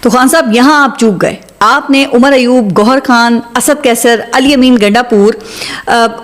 تو خان صاحب یہاں آپ چوک گئے. آپ نے عمر ایوب، گوہر خان، اسد کیسر، علی امین گنڈا پور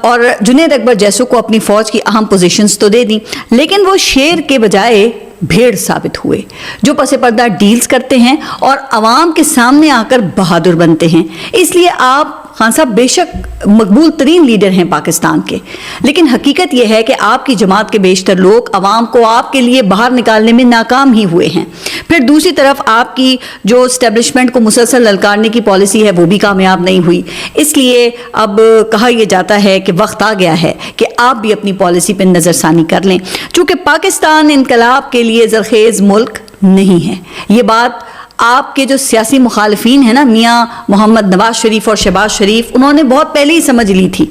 اور جنید اکبر جیسوں کو اپنی فوج کی اہم پوزیشنز تو دے دیں، لیکن وہ شیر کے بجائے بھیڑ ثابت ہوئے جو پس پردہ ڈیلز کرتے ہیں اور عوام کے سامنے آ کر بہادر بنتے ہیں. اس لیے آپ خان صاحب بے شک مقبول ترین لیڈر ہیں پاکستان کے، لیکن حقیقت یہ ہے کہ آپ کی جماعت کے بیشتر لوگ عوام کو آپ کے لیے باہر نکالنے میں ناکام ہی ہوئے ہیں. پھر دوسری طرف آپ کی جو اسٹیبلشمنٹ کو مسلسل للکارنے کی پالیسی ہے وہ بھی کامیاب نہیں ہوئی. اس لیے اب کہا یہ جاتا ہے کہ وقت آ گیا ہے کہ آپ بھی اپنی پالیسی پہ نظر ثانی کر لیں، چونکہ پاکستان انقلاب کے لیے زرخیز ملک نہیں ہے. یہ بات آپ کے جو سیاسی مخالفین ہیں نا، میاں محمد نواز شریف اور شہباز شریف، انہوں نے بہت پہلے ہی سمجھ لی تھی.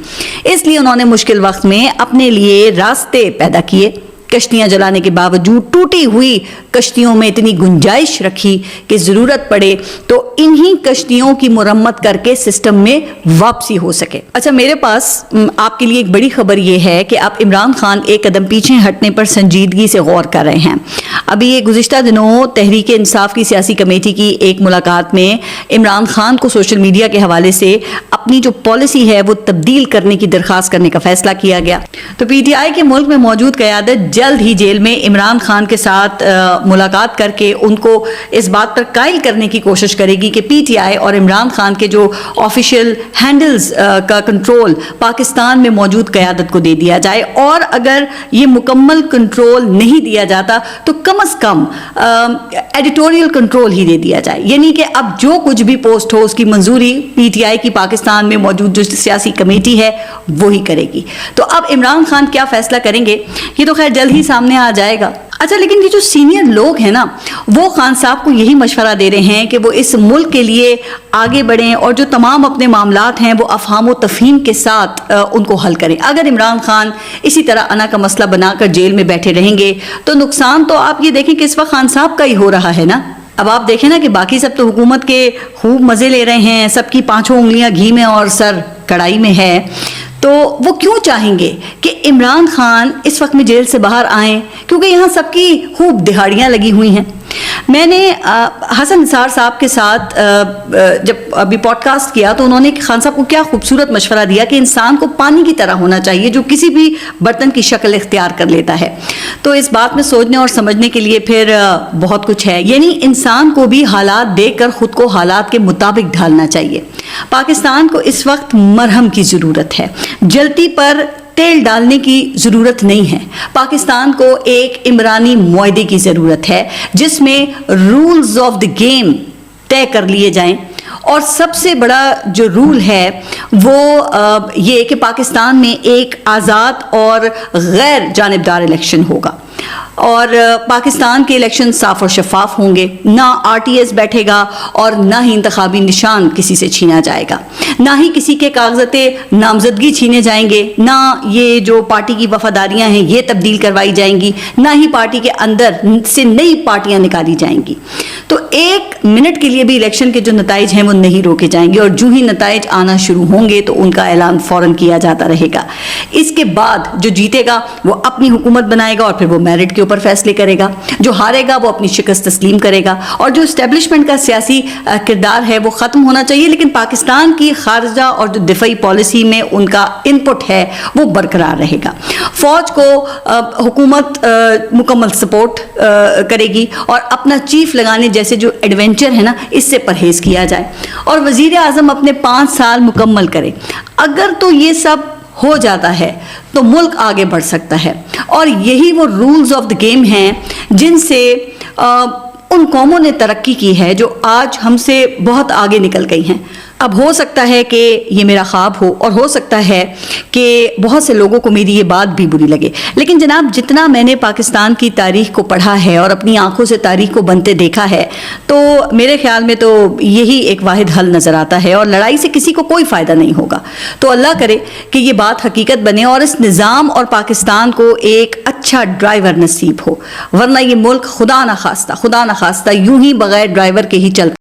اس لیے انہوں نے مشکل وقت میں اپنے لیے راستے پیدا کیے. کشتیاں جلانے کے باوجود ٹوٹی ہوئی کشتیوں میں اتنی گنجائش رکھی کہ ضرورت پڑے تو انہی کشتیوں کی مرمت کر کے سسٹم میں واپسی ہو سکے. اچھا، میرے پاس آپ کے لیے ایک بڑی خبر یہ ہے کہ آپ عمران خان ایک قدم پیچھے ہٹنے پر سنجیدگی سے غور کر رہے ہیں. ابھی یہ گزشتہ دنوں تحریک انصاف کی سیاسی کمیٹی کی ایک ملاقات میں عمران خان کو سوشل میڈیا کے حوالے سے اپنی جو پالیسی ہے وہ تبدیل کرنے کی درخواست کرنے کا فیصلہ کیا گیا. تو پی ٹی آئی کے ملک میں موجود قیادت جلد ہی جیل میں عمران خان کے ساتھ ملاقات کر کے ان کو اس بات پر قائل کرنے کی کوشش کرے گی کہ پی ٹی آئی اور عمران خان کے جو آفیشیل ہینڈلز کا کنٹرول پاکستان میں موجود قیادت کو دے دیا جائے، اور اگر یہ مکمل کنٹرول نہیں دیا جاتا تو کم از کم ایڈیٹوریل کنٹرول ہی دے دیا جائے. یعنی کہ اب جو کچھ بھی پوسٹ ہو اس کی منظوری پی ٹی آئی کی پاکستان میں موجود جو سیاسی کمیٹی ہے وہی کرے گی. تو اب عمران خان کیا فیصلہ کریں گے یہ تو خیر جلد ہی سامنے آ جائے گا. اچھا، لیکن یہ جو سینئر لوگ ہیں نا وہ خان صاحب کو یہی مشورہ دے رہے ہیں کہ وہ اس ملک کے لیے آگے بڑھیں اور جو تمام اپنے معاملات ہیں وہ افہام و تفہیم کے ساتھ ان کو حل کریں. اگر عمران خان اسی طرح انا کا مسئلہ بنا کر جیل میں بیٹھے رہیں گے تو نقصان تو آپ یہ دیکھیں کہ اس وقت خان صاحب کا ہی ہو رہا ہے نا. اب آپ دیکھیں نا کہ باقی سب تو حکومت کے خوب مزے لے رہے ہیں، سب کی پانچوں انگلیاں گھی میں اور سر کڑائی میں ہے، تو وہ کیوں چاہیں گے کہ عمران خان اس وقت میں جیل سے باہر آئیں؟ کیونکہ یہاں سب کی خوب دہاڑیاں لگی ہوئی ہیں. میں نے حسن نثار صاحب کے ساتھ جب ابھی پوڈ کاسٹ کیا تو انہوں نے خان صاحب کو کیا خوبصورت مشورہ دیا کہ انسان کو پانی کی طرح ہونا چاہیے جو کسی بھی برتن کی شکل اختیار کر لیتا ہے. تو اس بات میں سوچنے اور سمجھنے کے لیے پھر بہت کچھ ہے. یعنی انسان کو بھی حالات دیکھ کر خود کو حالات کے مطابق ڈھالنا چاہیے. پاکستان کو اس وقت مرہم کی ضرورت ہے، جلتی پر تیل ڈالنے کی ضرورت نہیں ہے. پاکستان کو ایک عمرانی معاہدے کی ضرورت ہے جس میں رولز آف دی گیم طے کر لیے جائیں، اور سب سے بڑا جو رول ہے وہ یہ کہ پاکستان میں ایک آزاد اور غیر جانبدار الیکشن ہوگا، اور پاکستان کے الیکشن صاف اور شفاف ہوں گے. نہ آر ٹی ایس بیٹھے گا اور نہ ہی انتخابی نشان کسی سے چھینا جائے گا، نہ ہی کسی کے کاغذات نامزدگی چھینے جائیں گے، نہ یہ جو پارٹی کی وفاداریاں ہیں یہ تبدیل کروائی جائیں گی، نہ ہی پارٹی کے اندر سے نئی پارٹیاں نکالی جائیں گی. تو ایک منٹ کے لیے بھی الیکشن کے جو نتائج ہیں وہ نہیں روکے جائیں گے، اور جو ہی نتائج آنا شروع ہوں گے تو ان کا اعلان فوراً کیا جاتا رہے گا. اس کے بعد جو جیتے گا وہ اپنی حکومت بنائے گا اور پھر وہ میرٹ کے اوپر فیصلے کرے گا، جو ہارے گا وہ اپنی شکست تسلیم کرے گا. اور جو اسٹیبلشمنٹ کا سیاسی کردار ہے وہ ختم ہونا چاہیے، لیکن پاکستان کی خارجہ اور جو دفاعی پالیسی میں ان کا ان پٹ ہے وہ برقرار رہے گا. فوج کو حکومت مکمل سپورٹ کرے گی، اور اپنا چیف لگانے جیسے جو ایڈونچر ہے نا اس سے پرہیز کیا جائے، اور وزیر اعظم اپنے 5 سال مکمل کرے. اگر تو یہ سب ہو جاتا ہے تو ملک آگے بڑھ سکتا ہے، اور یہی وہ رولز آف دی گیم ہیں جن سے ان قوموں نے ترقی کی ہے جو آج ہم سے بہت آگے نکل گئی ہیں. اب ہو سکتا ہے کہ یہ میرا خواب ہو، اور ہو سکتا ہے کہ بہت سے لوگوں کو میری یہ بات بھی بری لگے، لیکن جناب جتنا میں نے پاکستان کی تاریخ کو پڑھا ہے اور اپنی آنکھوں سے تاریخ کو بنتے دیکھا ہے تو میرے خیال میں تو یہی ایک واحد حل نظر آتا ہے، اور لڑائی سے کسی کو کوئی فائدہ نہیں ہوگا. تو اللہ کرے کہ یہ بات حقیقت بنے اور اس نظام اور پاکستان کو ایک اچھا ڈرائیور نصیب ہو، ورنہ یہ ملک خدا نخواستہ یوں ہی بغیر ڈرائیور کے ہی چلتا